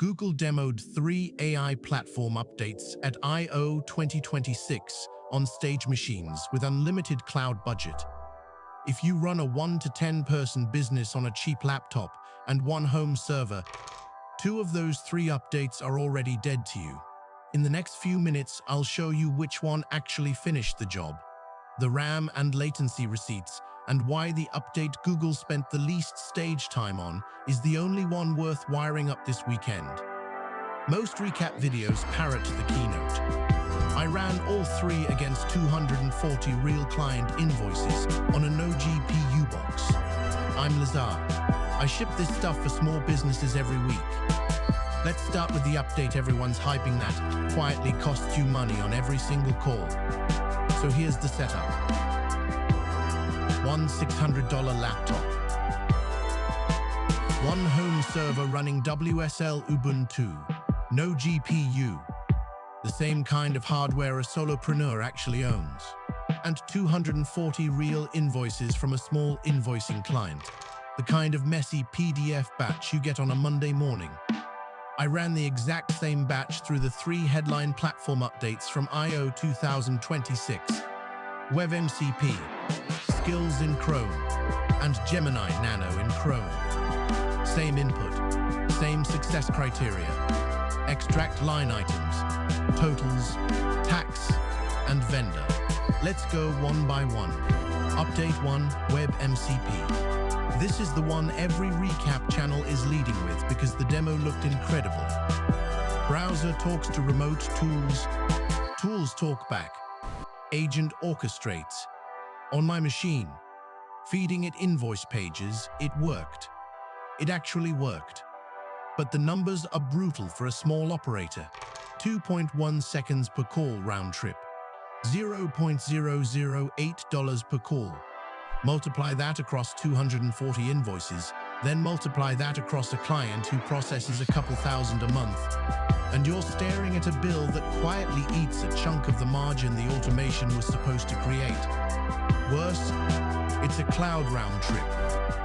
Google demoed 3 AI platform updates at I/O 2026 on stage machines with unlimited cloud budget. If you run a 1 to 10 person business on a cheap laptop and one home server, 2 of those 3 updates are already dead to you. In the next few minutes, I'll show you which one actually finished the job, the RAM and latency receipts, and why the update Google spent the least stage time on is the only one worth wiring up this weekend. Most recap videos parrot the keynote. I ran all 3 against 240 real client invoices on a no GPU box. I'm Lazar. I ship this stuff for small businesses every week. Let's start with the update everyone's hyping that quietly costs you money on every single call. So here's the setup. One $600 laptop. One home server running WSL Ubuntu. No GPU. The same kind of hardware a solopreneur actually owns. And 240 real invoices from a small invoicing client. The kind of messy PDF batch you get on a Monday morning. I ran the exact same batch through the 3 headline platform updates from I/O 2026. WebMCP, Skills in Chrome, and Gemini Nano in Chrome. Same input, same success criteria. Extract line items, totals, tax, and vendor. Let's go one by one. Update 1, WebMCP. This is the one every recap channel is leading with because the demo looked incredible. Browser talks to remote tools. Tools talk back. Agent orchestrates. On my machine, feeding it invoice pages, it worked. It actually worked. But the numbers are brutal for a small operator. 2.1 seconds per call round trip. $0.008 per call. Multiply that across 240 invoices, then multiply that across a client who processes a couple thousand a month, and you're staring at a bill that quietly eats a chunk of the margin the automation was supposed to create. Worse, it's a cloud round trip.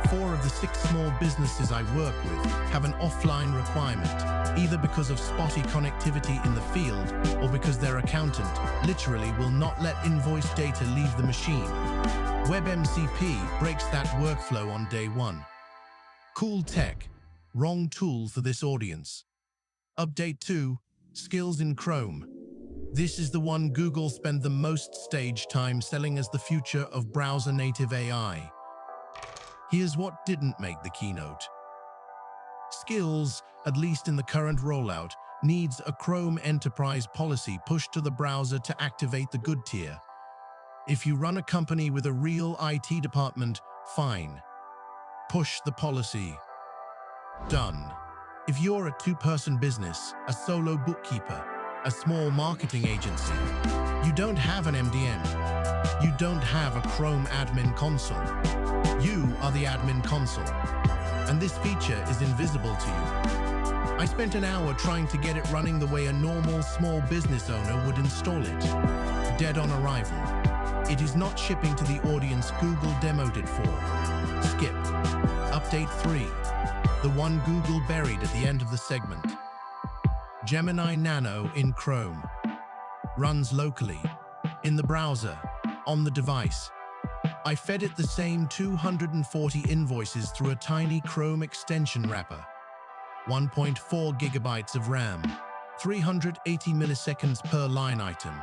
4 of the 6 small businesses I work with have an offline requirement, either because of spotty connectivity in the field or because their accountant literally will not let invoice data leave the machine. WebMCP breaks that workflow on day 1. Cool tech, wrong tool for this audience. Update 2, Skills in Chrome. This is the one Google spent the most stage time selling as the future of browser-native AI. Here's what didn't make the keynote. Skills, at least in the current rollout, needs a Chrome Enterprise policy pushed to the browser to activate the good tier. If you run a company with a real IT department, fine. Push the policy. Done. If you're a 2-person business, a solo bookkeeper, a small marketing agency, you don't have an MDM. You don't have a Chrome admin console. You are the admin console. And this feature is invisible to you. I spent an hour trying to get it running the way a normal small business owner would install it. Dead on arrival. It is not shipping to the audience Google demoed it for. Skip. Update 3. The one Google buried at the end of the segment. Gemini Nano in Chrome. Runs locally. In the browser. On the device. I fed it the same 240 invoices through a tiny Chrome extension wrapper. 1.4 gigabytes of RAM. 380 milliseconds per line item.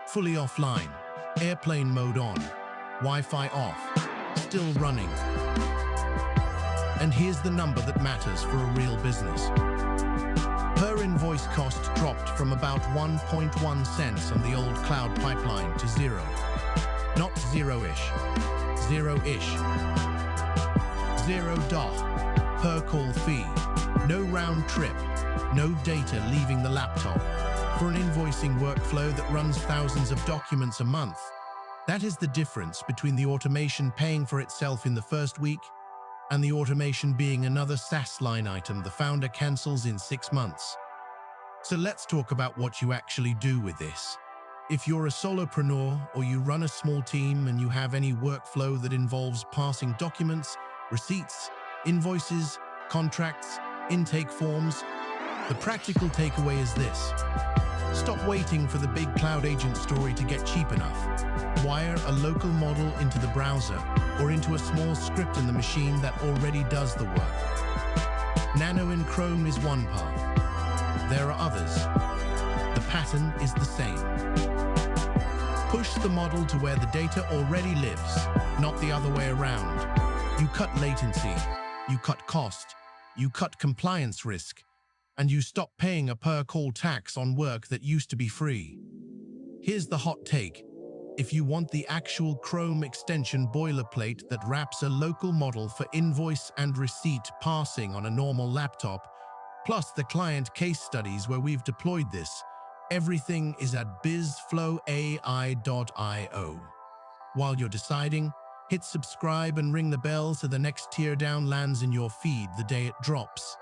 Fully offline. Airplane mode on, Wi-Fi off, still running. And here's the number that matters for a real business. Per-invoice cost dropped from about 1.1 cents on the old cloud pipeline to 0. Not zero-ish, zero-ish. $0 per call fee, no round trip, no data leaving the laptop. For an invoicing workflow that runs thousands of documents a month. That is the difference between the automation paying for itself in the first week and the automation being another SaaS line item the founder cancels in 6 months. So let's talk about what you actually do with this. If you're a solopreneur or you run a small team and you have any workflow that involves passing documents, receipts, invoices, contracts, intake forms, The practical takeaway is this. Stop waiting for the big cloud agent story to get cheap enough. Wire a local model into the browser or into a small script in the machine that already does the work. Nano in Chrome is one path. There are others. The pattern is the same. Push the model to where the data already lives, not the other way around. You cut latency, you cut cost, you cut compliance risk, and you stop paying a per-call tax on work that used to be free. Here's the hot take. If you want the actual Chrome extension boilerplate that wraps a local model for invoice and receipt parsing on a normal laptop, plus the client case studies where we've deployed this, everything is at bizflowai.io. While you're deciding, hit subscribe and ring the bell so the next tier down lands in your feed the day it drops.